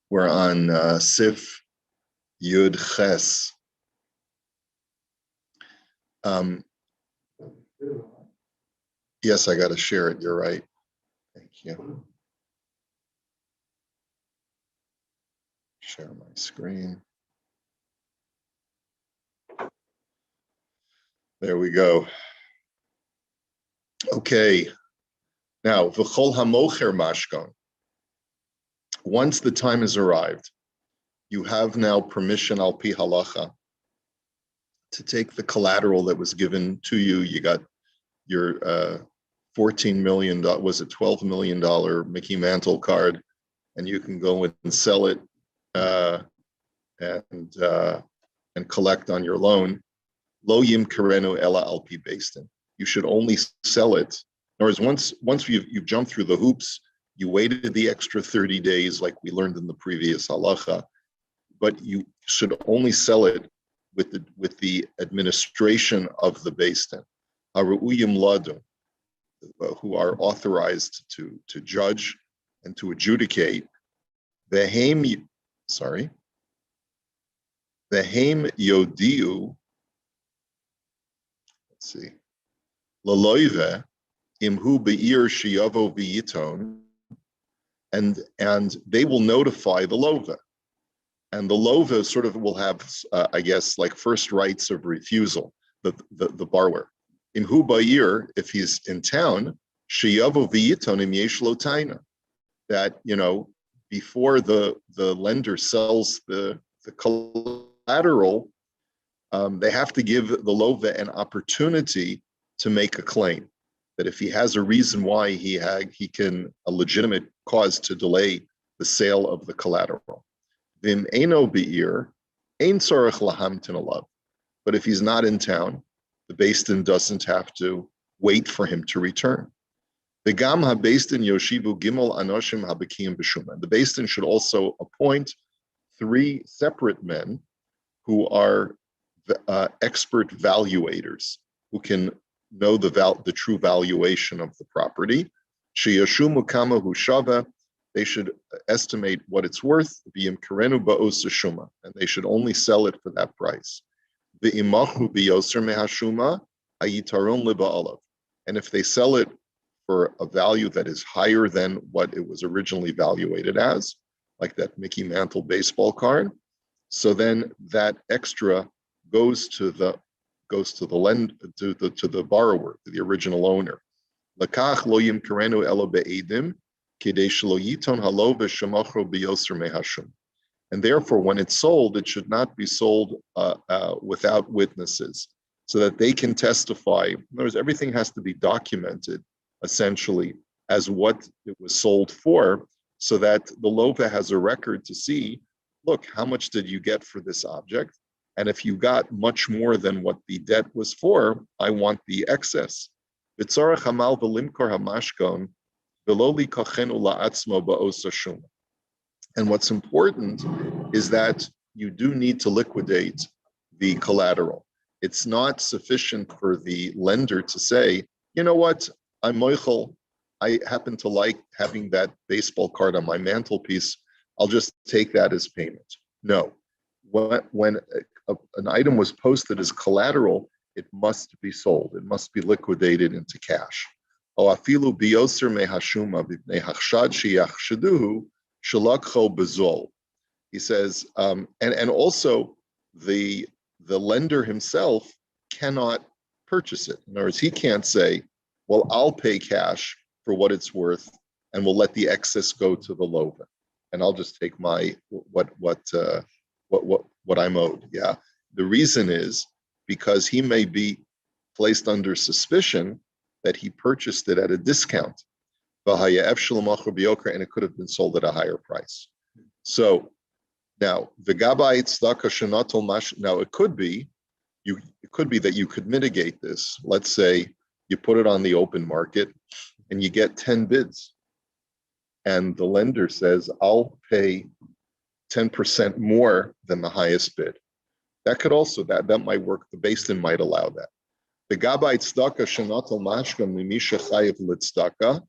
We're on Sif Yud Ches. Yes, I got to share it. You're right. Thank you. Share my screen. There we go. Okay. Now, v'chol hamocher mashkon. Once the time has arrived, you have now permission al pi halacha to take the collateral that was given to you. You got your $14 million, was it $12 million Mickey Mantle card, and you can go and sell it and collect on your loan. Lo yim karenu ela al pi beistin. You should only sell it. In other words, once you've jumped through the hoops, you waited the extra 30 days, like we learned in the previous halacha, but you should only sell it with the administration of the beistin, haru'uyim ladu, who are authorized to judge and to adjudicate. Vehem yodiu. Let's see. Laloive imhu be'ir shiyavo v'yiton, and they will notify the lova, and the lova sort of will have, I guess, like first rights of refusal. The borrower, imhu ba'ir, if he's in town, shiyavo v'yiton im yesh lo taina, that before the lender sells the collateral, they have to give the lova an opportunity to make a claim, that if he has a reason why he can, a legitimate cause to delay the sale of the collateral. Vim eino be'ir, ein tzorech lahamtin alav. But if he's not in town, the Beis-Din doesn't have to wait for him to return. V'gam ha-Beis-Din yoshivu gimel anoshim habekiyim b'shuma. The Beis-Din should also appoint 3 separate men who are expert valuators, who can know the true valuation of the property. Sheyashumu kama hu shava. They should estimate what it's worth. V'yim karenu ba'os shuma, and they should only sell it for that price. V'imachu biyoser mehashuma hayitaron liba'alav. And if they sell it for a value that is higher than what it was originally valuated as, like that Mickey Mantle baseball card, so then that extra goes to the borrower, to the original owner. Lakach lo yimkarenu elo be'edim kidei shelo yiton halo v'shemachro biyoser mehashum. And therefore, when it's sold, it should not be sold without witnesses, so that they can testify. In other words, everything has to be documented, essentially, as what it was sold for, so that the lova has a record to see, look, how much did you get for this object? And if you got much more than what the debt was for, I want the excess. And what's important is that you do need to liquidate the collateral. It's not sufficient for the lender to say, you know what, I'm moichel, I happen to like having that baseball card on my mantelpiece, I'll just take that as payment. No. When an item was posted as collateral, it must be sold. It must be liquidated into cash. He says, and also the lender himself cannot purchase it. In other words, he can't say, well, I'll pay cash for what it's worth, and we'll let the excess go to the lova, and I'll just take my what I'm owed. Yeah. The reason is because he may be placed under suspicion that he purchased it at a discount, and it could have been sold at a higher price. So now it could be that you could mitigate this. Let's say you put it on the open market and you get 10 bids, and the lender says, I'll pay 10% more than the highest bid. That could also, that might work. The Beis-Din might allow that. The Gabbai Tzedakah Shenatal Mashkam Limisha Chayev L'Tzedakah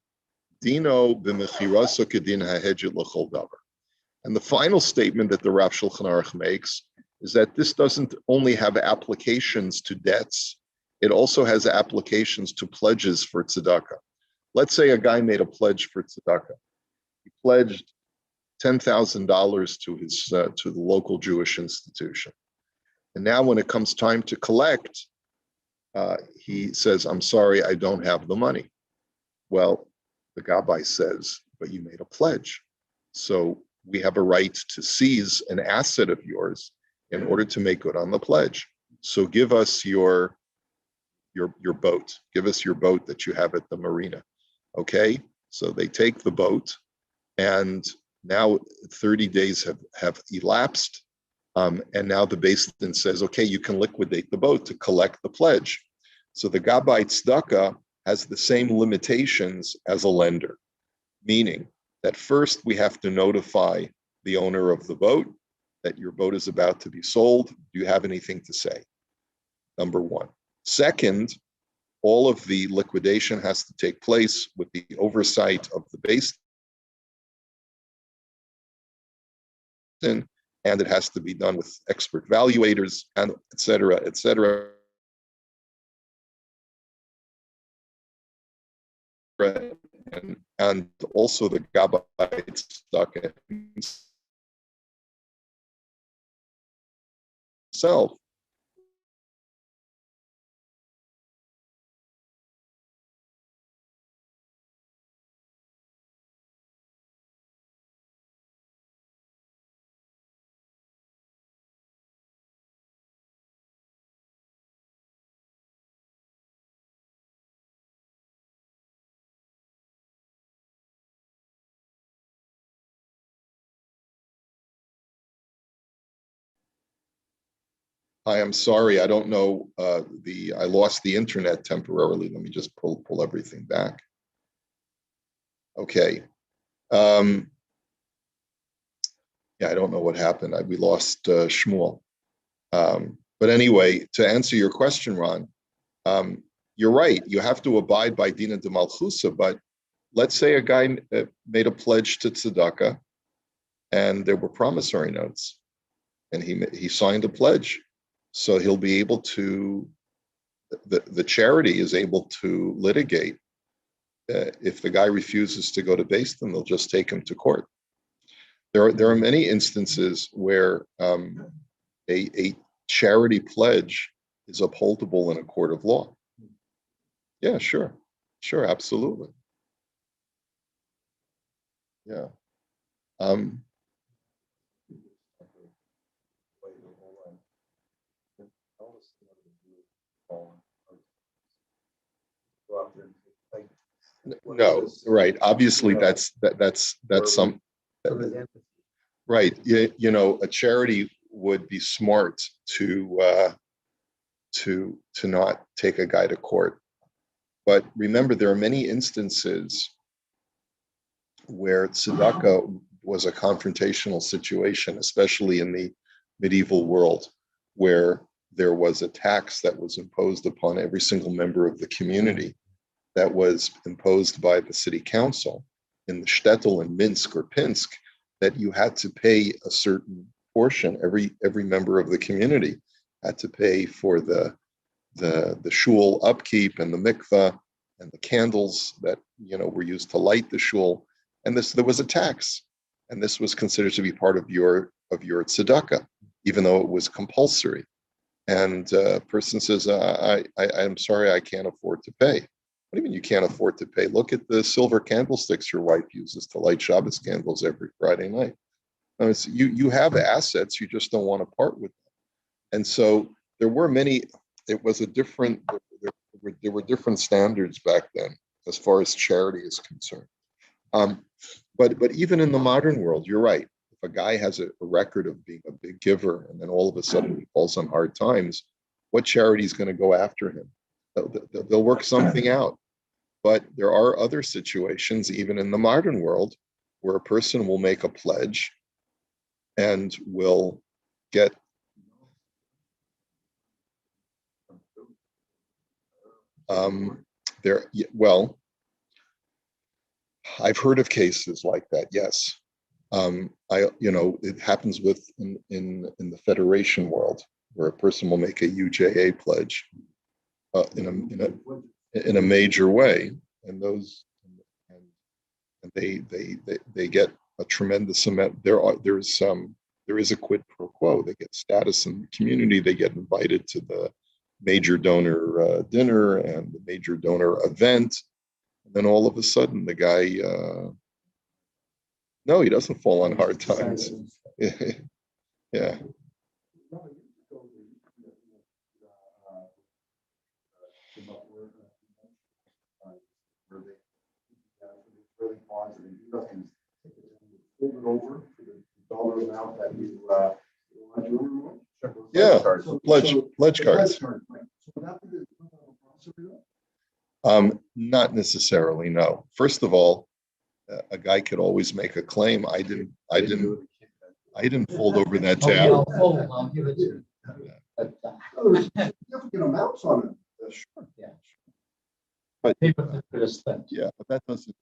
Dino B'Mechiraso Kedin HaHedget L'Chol Davar. And the final statement that the Rav Shulchan Aruch makes is that this doesn't only have applications to debts, it also has applications to pledges for tzedakah. Let's say a guy made a pledge for tzedakah. He pledged $10,000 to the local Jewish institution. And now when it comes time to collect, he says, I'm sorry, I don't have the money. Well, the Gabbai says, but you made a pledge. So we have a right to seize an asset of yours in order to make good on the pledge. So give us your boat. Give us your boat that you have at the marina. Okay? So they take the boat, and now 30 days have elapsed. And now the Beis Din says, okay, you can liquidate the boat to collect the pledge. So the Gabbai Tzedakah has the same limitations as a lender, meaning that first we have to notify the owner of the boat that your boat is about to be sold. Do you have anything to say? Number one. Second, all of the liquidation has to take place with the oversight of the Beis Din, and it has to be done with expert valuators, and et cetera, et cetera. And also the Gabbai Tzedakah himself I am sorry, I don't know I lost the internet temporarily. Let me just pull everything back. Okay. Yeah, I don't know what happened. We lost Shmuel. But anyway, to answer your question, Ron, you're right. You have to abide by Dina de Malchusa, but let's say a guy made a pledge to tzedakah, and there were promissory notes, and he signed a pledge. So he'll be able to, the charity is able to litigate. If the guy refuses to go to Beis Din, they'll just take him to court. There are many instances where a charity pledge is upholdable in a court of law. Yeah, sure, absolutely. Yeah. No, right. Obviously, that's some right. You know, a charity would be smart to not take a guy to court. But remember, there are many instances where tzedakah was a confrontational situation, especially in the medieval world, where there was a tax that was imposed upon every single member of the community that was imposed by the city council in the shtetl in Minsk or Pinsk, that you had to pay a certain portion. Every member of the community had to pay for the shul upkeep and the mikvah and the candles that were used to light the shul. And there was a tax, and this was considered to be part of your tzedakah, even though it was compulsory. And a person says, I'm sorry, I can't afford to pay. What do you mean you can't afford to pay? Look at the silver candlesticks your wife uses to light Shabbos candles every Friday night. No, you have assets, you just don't want to part with them. And so there were many. It was a different. There were different standards back then as far as charity is concerned. But even in the modern world, you're right. If a guy has a record of being a big giver and then all of a sudden he falls on hard times, what charity is going to go after him? They'll work something out. But there are other situations, even in the modern world, where a person will make a pledge and will get well, I've heard of cases like that, yes. It happens in the federation world where a person will make a UJA pledge in a major way, and they get a tremendous amount. There is a quid pro quo. They get status in the community. They get invited to the major donor dinner and the major donor event. And then all of a sudden, the guy, no, he doesn't fall on hard times. Yeah. Over to the dollar amount that you want to yeah, pledge cards. Not necessarily, no. First of all, a guy could always make a claim. I didn't fold over that tab. I'll give it to you. There's significant amounts on it. Sure. Yeah. But that doesn't,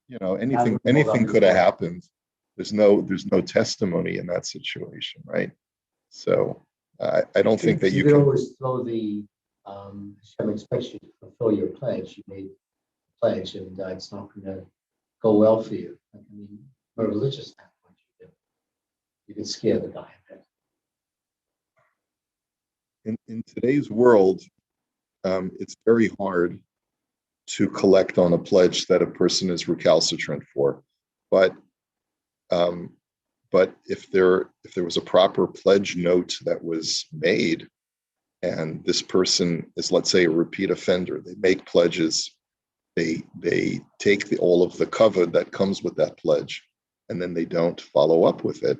anything could have happened. There's no testimony in that situation, right? So I don't think that you can always throw the Hashem expects you to fulfill your pledge. You made a pledge, and it's not going to go well for you. I mean, from a religious standpoint, you can scare the guy a bit. In today's world, it's very hard to collect on a pledge that a person is recalcitrant for, but if there was a proper pledge note that was made, and this person is, let's say, a repeat offender, they make pledges, they take all of the cover that comes with that pledge, and then they don't follow up with it.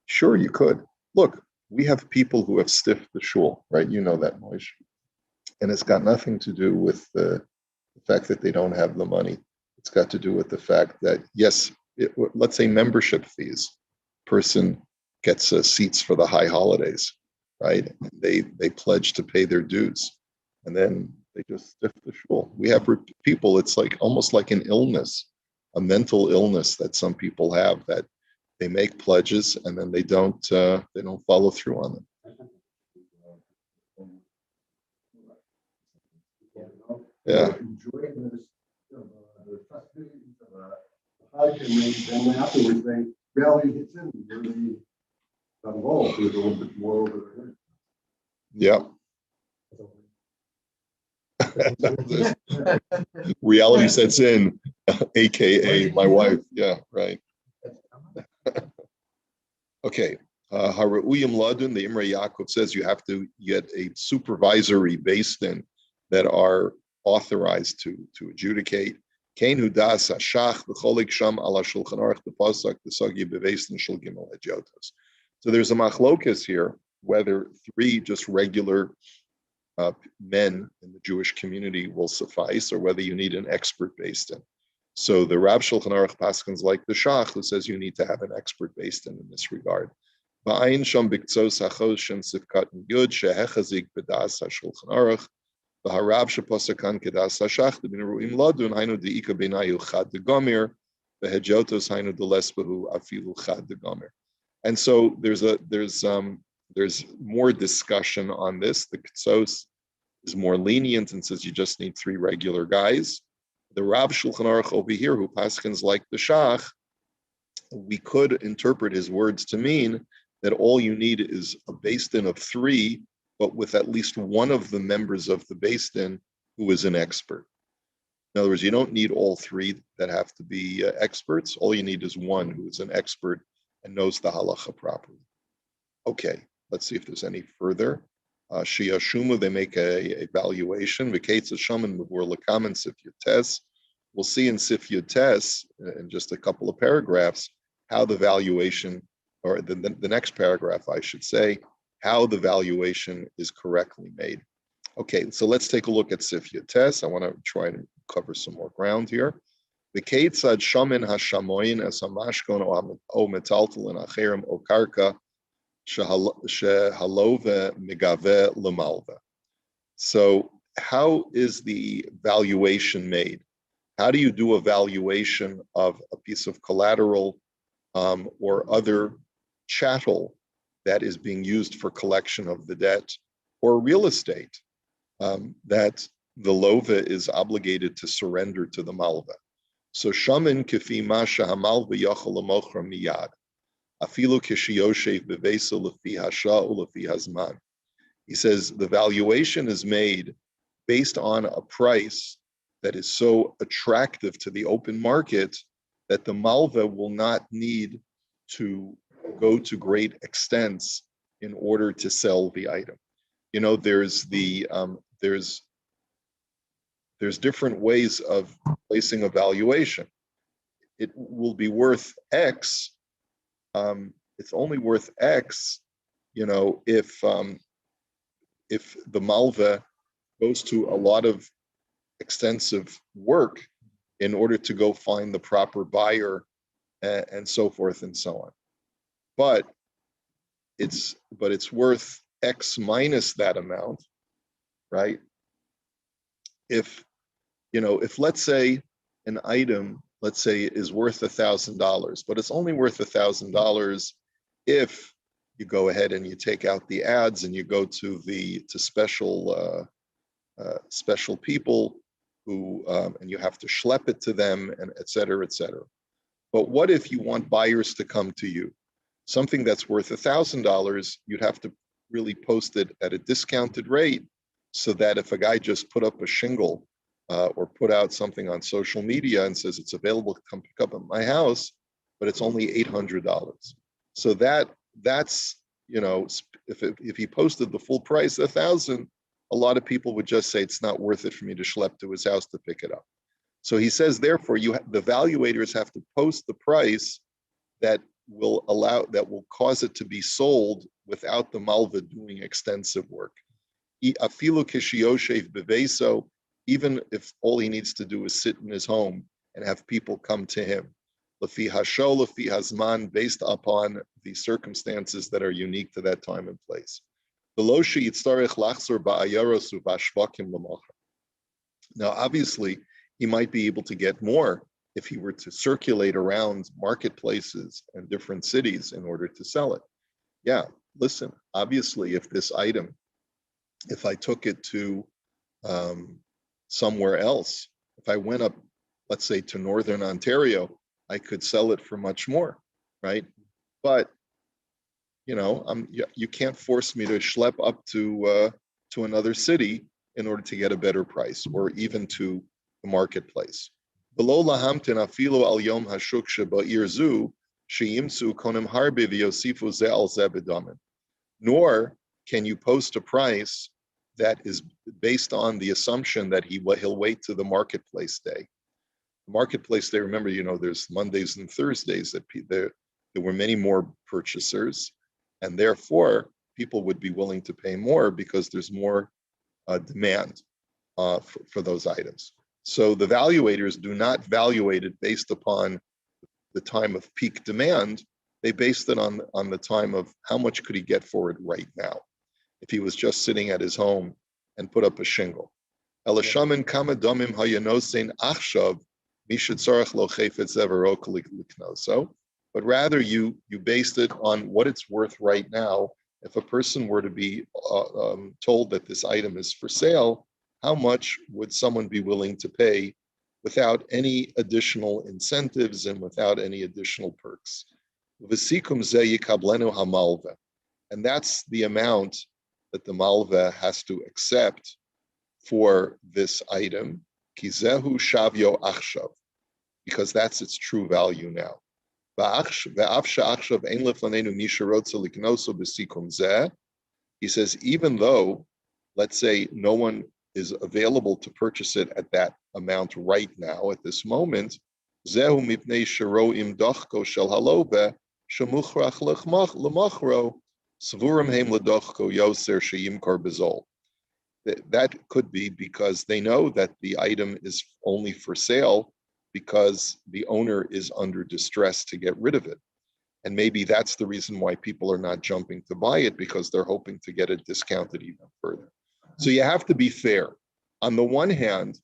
Sure, you could. Look, we have people who have stiffed the shul, right? You know that, Moish. And it's got nothing to do with the fact that they don't have the money. It's got to do with the fact that, yes, let's say membership fees. Person gets seats for the high holidays, right? They pledge to pay their dues, and then they just stiff the shul. We have people. It's like almost like an illness, a mental illness that some people have, that they make pledges and then they don't follow through on them. Yeah. Enjoying this, the festivities of the hike, and then afterwards they reality hits in. Really got involved. There's a little bit more over there. Yeah. Reality sets in, aka my wife. Yeah, right. Okay. Hara'uyim ladun, the Imrei Yaakov says you have to get a supervisory based in that are authorized to adjudicate. Kain das hashach v'cholik sham ala shulchan aruch b'pasak b'sagi b'veistin shul gimel hadjotos. So there's a machlokas here whether 3 just regular men in the Jewish community will suffice, or whether you need an expert based in. So the Rab Shulchan Aruch paskins like the Shach, who says you need to have an expert based in this regard. Ba'ayin sham biktzos hachoshen sifkat yud shehechazik b'das hashulchan aruch v'harav sheposakan kedas hashach b'neruim ladun hainu deika b'nayu chad degomer v'hedjotos hainu delesbahu afilu chad degomer. And so there's more discussion on this. The Ketzos is more lenient and says you just need 3 regular guys. The Rab Shulchan Aruch over here, who paskins like the Shach, we could interpret his words to mean that all you need is a based in of 3, but with at least one of the members of the based in who is an expert. In other words, you don't need all 3 that have to be experts. All you need is one who is an expert and knows the halacha properly. Okay, let's see if there's any further. Shia Shuma, they make a evaluation. V'keitz Hashaman Mavur Lakam and Sifyut Tes. We'll see in Sifyut Tes, in just a couple of paragraphs, how the valuation, or the next paragraph, I should say, how the valuation is correctly made. Okay, so let's take a look at Sifyut Tes. I want to try to cover some more ground here. V'keitz Ad Shamin Hashamoyin as Hamashkon O Metaltal and Acherim O Karka. So how is the valuation made? How do you do a valuation of a piece of collateral or other chattel that is being used for collection of the debt, or real estate that the lova is obligated to surrender to the malva. So shaman kifi masha hamalva yachol lamochra miyad, afilu kishiyoshev bevesa lefi hasha ulefi hazman. He says the valuation is made based on a price that is so attractive to the open market that the malva will not need to go to great extents in order to sell the item. You know, there's different ways of placing a valuation. It will be worth X. It's only worth X, you know, if the malva goes to a lot of extensive work in order to go find the proper buyer and so forth and so on. But it's worth X minus that amount, right? If let's say an item, let's say, is worth $1,000, but it's only worth $1,000 if you go ahead and you take out the ads and you go to special people who and you have to schlep it to them, and et cetera, et cetera. But what if you want buyers to come to you? Something that's worth $1,000, you'd have to really post it at a discounted rate, so that if a guy just put up a shingle or put out something on social media and says it's available to come pick up at my house, but it's only $800. So that's, you know, if he posted the full price, 1,000, a lot of people would just say it's not worth it for me to schlep to his house to pick it up. So he says, therefore, the valuators have to post the price that will cause it to be sold without the malva doing extensive work. Afilu kishiyoshev beveso, even if all he needs to do is sit in his home and have people come to him. Lefi hasho, lefi hazman, based upon the circumstances that are unique to that time and place. Now, obviously, he might be able to get more if he were to circulate around marketplaces and different cities in order to sell it. Yeah, listen, obviously, if this item, if I took it to somewhere else, if I went up, let's say, to Northern Ontario, I could sell it for much more, right? But you know, you can't force me to schlep up to another city in order to get a better price, or even to the marketplace. Below lahamtin afilu al yom hashuk sheba'ir zu sheyimsu konim harbe v'yosifu ze al ze bedamin. Nor can you post a price that is based on the assumption that he'll wait to the marketplace day. The marketplace day, remember, you know, there's Mondays and Thursdays that there were many more purchasers, and therefore people would be willing to pay more because there's more demand for those items. So the valuators do not valuate it based upon the time of peak demand. They based it on the time of how much could he get for it right now, if he was just sitting at his home and put up a shingle. But rather you based it on what it's worth right now. If a person were to be told that this item is for sale, how much would someone be willing to pay without any additional incentives and without any additional perks? And that's the amount that the malva has to accept for this item, kizehu shavyo achshav, because that's its true value now. He says, even though, let's say, no one is available to purchase it at that amount right now, at this moment, zehu mipnei shero im dochko shel halove shemuchrach lemachro svurim heim ledochko yoser sheyimkar bezol. That could be because they know that the item is only for sale because the owner is under distress to get rid of it. And maybe that's the reason why people are not jumping to buy it, because they're hoping to get it discounted even further. So you have to be fair. On the one hand,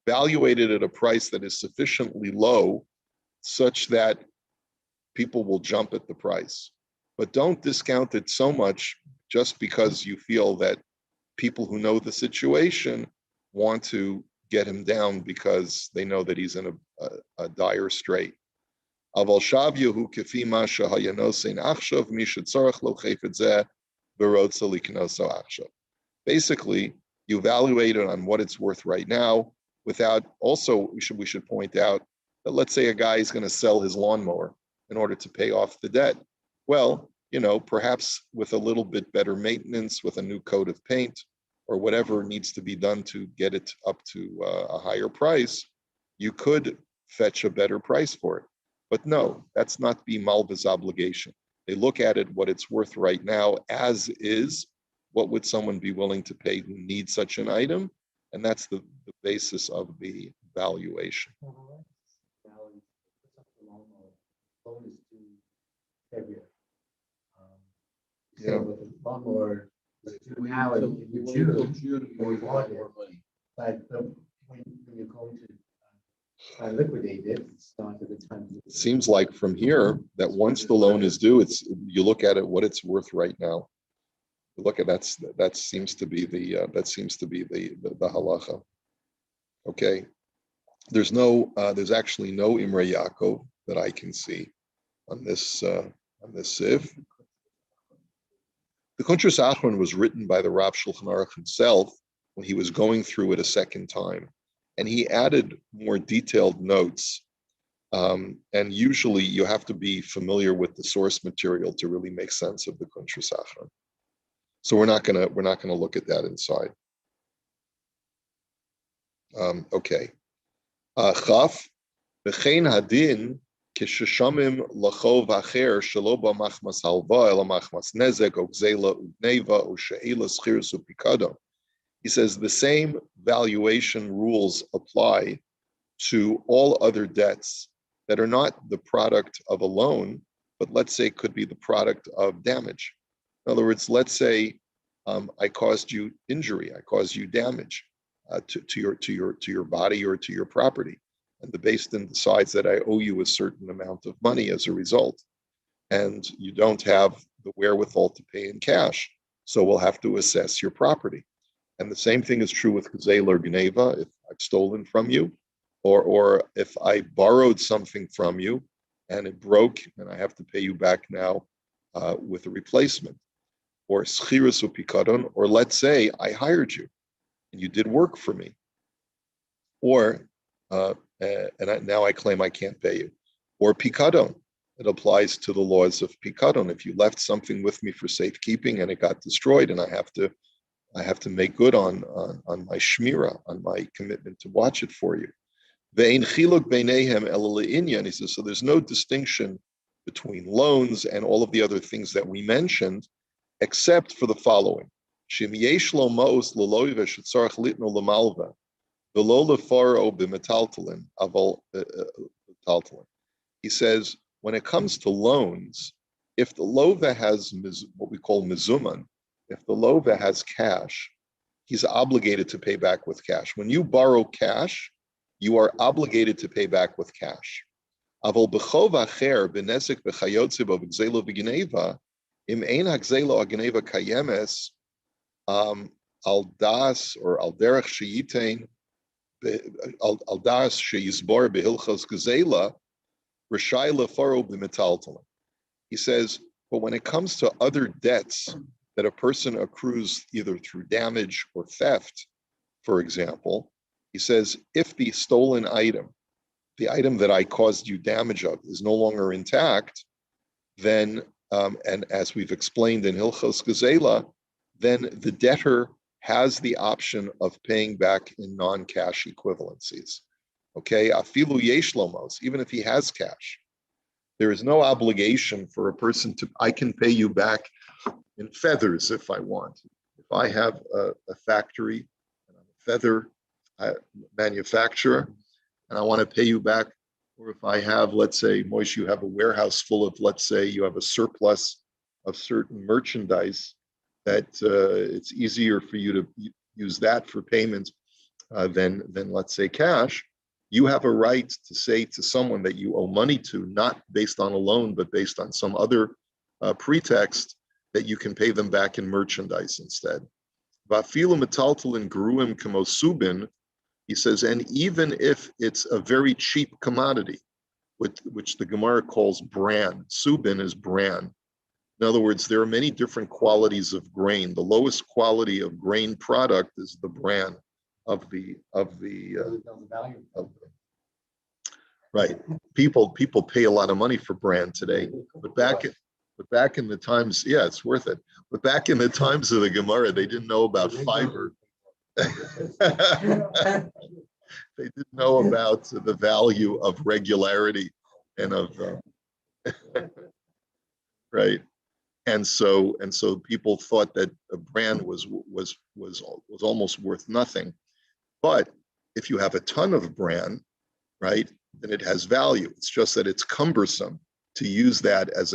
valuate it at a price that is sufficiently low such that people will jump at the price. But don't discount it so much just because you feel that people who know the situation want to get him down because they know that he's in a dire strait. Basically, you evaluate it on what it's worth right now. Without also, we should point out that let's say a guy is going to sell his lawnmower in order to pay off the debt. Well, perhaps with a little bit better maintenance, with a new coat of paint, or whatever needs to be done to get it up to a higher price, you could fetch a better price for it. But no, that's not the Malva's obligation. They look at it, what it's worth right now as is. What would someone be willing to pay who needs such an item? And that's the basis of the valuation. Yeah. With the lawnmower, now in June, we want more money. But when you're going to liquidate it, it's not at the time. It seems like from here that once the loan is due, you look at it what it's worth right now. Look at that seems to be the halacha. Okay, there's actually no Imrei Yaakov that I can see on this sif. The Kuntres Achron was written by the Rav Shulchan Aruch himself when he was going through it a second time, and he added more detailed notes. And usually, you have to be familiar with the source material to really make sense of the Kuntres Achron. So we're not gonna look at that inside. Okay. Chaf v'chein hadin k'sheshamim lachov acher shelo b'machmas halva ela machmas nezek o gzela u'gneva o she'ela schirus u'pikadon. He says the same valuation rules apply to all other debts that are not the product of a loan, but let's say could be the product of damage. In other words, let's say I caused you injury, I caused you damage to your body or to your property, and the Beis Din decides that I owe you a certain amount of money as a result, and you don't have the wherewithal to pay in cash, so we'll have to assess your property. And the same thing is true with Gzeil or Gneva, if I've stolen from you, or if I borrowed something from you and it broke and I have to pay you back now with a replacement. Or schirus upikadon, or let's say I hired you and you did work for me, or now I claim I can't pay you. Or pikadon, it applies to the laws of pikadon. If you left something with me for safekeeping and it got destroyed, and I have to make good on my shmira, on my commitment to watch it for you. Ve'ein chiluk beinehem ela le'inyan. He says, so there's no distinction between loans and all of the other things that we mentioned, except for the following. Shim yesh lo ma'os l'loive shetzarach litno l'malva v'lo lefaro b'metaltalin aval metaltalin. He says, when it comes to loans, if the lova has what we call mizuman, if the lova has cash, he's obligated to pay back with cash. When you borrow cash, you are obligated to pay back with cash. Aval b'chov acher b'nesek b'chayotze b'gzelo v'gneva im ein hagzelo agneva kayemes al das or al derech sheyitain al das sheyizbor behilchos gzela rishai lefaro b'metaltalin. He says, but when it comes to other debts that a person accrues either through damage or theft, for example, he says, if the stolen item, the item that I caused you damage of, is no longer intact, then, and as we've explained in Hilchos Gazela, then the debtor has the option of paying back in non-cash equivalencies. Okay, afilu yesh lomos, even if he has cash, there is no obligation for a person to, I can pay you back in feathers if I want. If I have a factory and I'm a feather manufacturer and I want to pay you back, or if I have, let's say, Moish, you have a warehouse full of, let's say, you have a surplus of certain merchandise that it's easier for you to use that for payment than let's say cash. You have a right to say to someone that you owe money to, not based on a loan, but based on some other pretext, that you can pay them back in merchandise instead. Vafilu metaltalin gruim kamosubin, he says, and even if it's a very cheap commodity, which the Gemara calls bran, subin is bran. In other words, there are many different qualities of grain. The lowest quality of grain product is the bran right. People pay a lot of money for bran today, but back in the times, yeah, it's worth it. But back in the times of the Gemara, they didn't know about fiber. They didn't know about the value of regularity and of right. And so people thought that a bran was almost worth nothing. But if you have a ton of bran, right, then it has value. It's just that it's cumbersome to use that as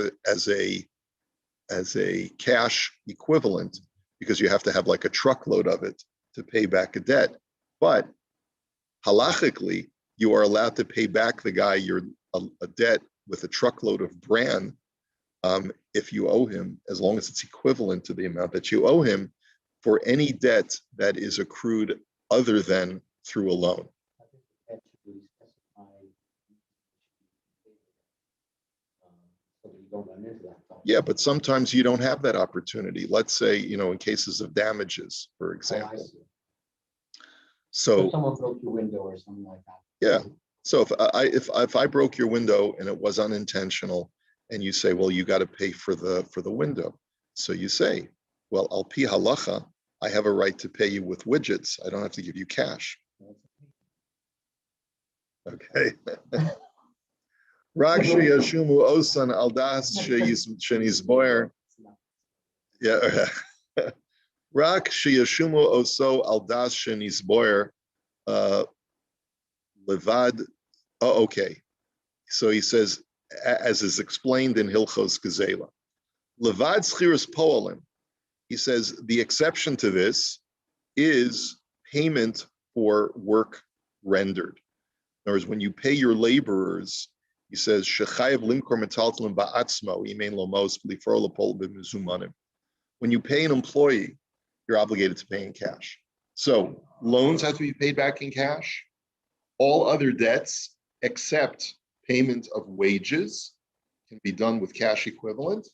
a cash equivalent, because you have to have like a truckload of it to pay back a debt. But halachically, you are allowed to pay back the guy a debt with a truckload of bran if you owe him, as long as it's equivalent to the amount that you owe him for any debt that is accrued other than through a loan. Yeah, but sometimes you don't have that opportunity. Let's say, in cases of damages, for example. So someone broke your window or something like that. Yeah. So if I broke your window and it was unintentional, and you say, well, you got to pay for the window. So you say, well, al pi halacha, I have a right to pay you with widgets. I don't have to give you cash. Okay. Rak sheyashumu osan al das shenizboer. Yeah. Rak sheyashumu oso al das shenizboer levad. Oh, okay. So he says, as is explained in Hilchos Gezela, levad schiras poalim. He says the exception to this is payment for work rendered. In other words, when you pay your laborers, he says shechayev limkor metaltalim ba'atzmo imein lomos b'lifor lepol b'mizumanim. When you pay an employee, you're obligated to pay in cash. So loans have to be paid back in cash. All other debts, except payment of wages, can be done with cash equivalent,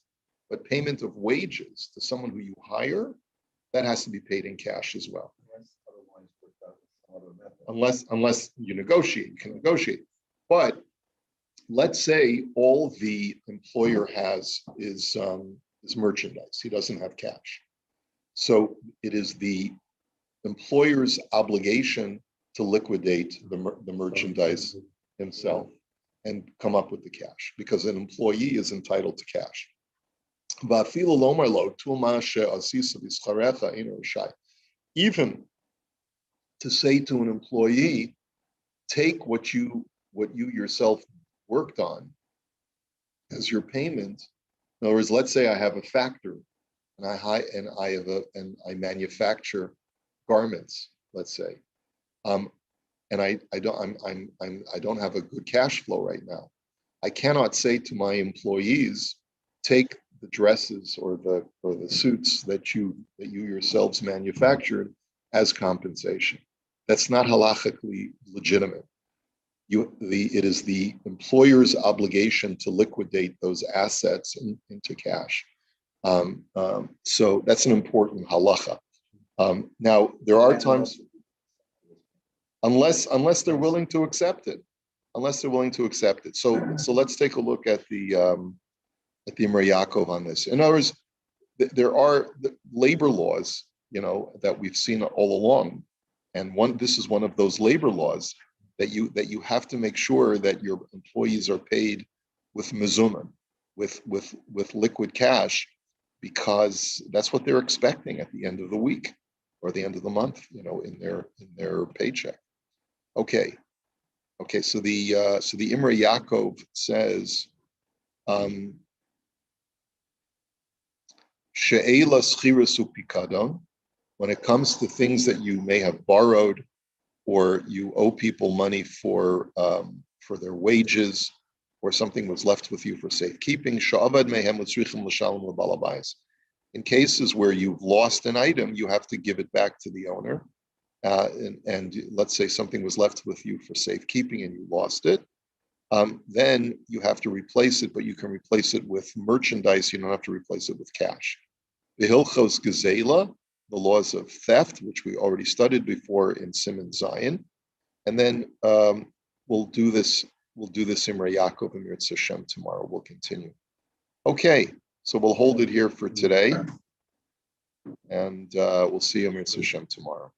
but payment of wages to someone who you hire, that has to be paid in cash as well. Unless you negotiate, you can negotiate. But let's say all the employer has is merchandise. He doesn't have cash. So it is the employer's obligation to liquidate the merchandise himself and come up with the cash, because an employee is entitled to cash. Even to say to an employee, take what you yourself worked on as your payment. In other words, let's say I have a factory and I manufacture garments, let's say, and I don't have a good cash flow right now. I cannot say to my employees, take the dresses or the suits that you yourselves manufactured as compensation. That's not halachically legitimate. It is the employer's obligation to liquidate those assets into cash. So that's an important halacha. Now there are times, unless they're willing to accept it, So let's take a look at the Imrei Yaakov on this. In other words, there are labor laws, that we've seen all along, and this is one of those labor laws that you have to make sure that your employees are paid with mezuman, with liquid cash, because that's what they're expecting at the end of the week or the end of the month, in their paycheck. Okay. So the Imrei Yaakov says, she'ela schiras upikadon, when it comes to things that you may have borrowed or you owe people money for their wages, or something was left with you for safekeeping. In cases where you've lost an item, you have to give it back to the owner. And let's say something was left with you for safekeeping and you lost it. Then you have to replace it, but you can replace it with merchandise. You don't have to replace it with cash. The Hilchos Gezela, the laws of theft, which we already studied before in Siman Zion. And then we'll do this Imrei Yaakov and Mirtz Hashem tomorrow. We'll continue. Okay, so we'll hold it here for today. And we'll see you Mirtz Hashem tomorrow.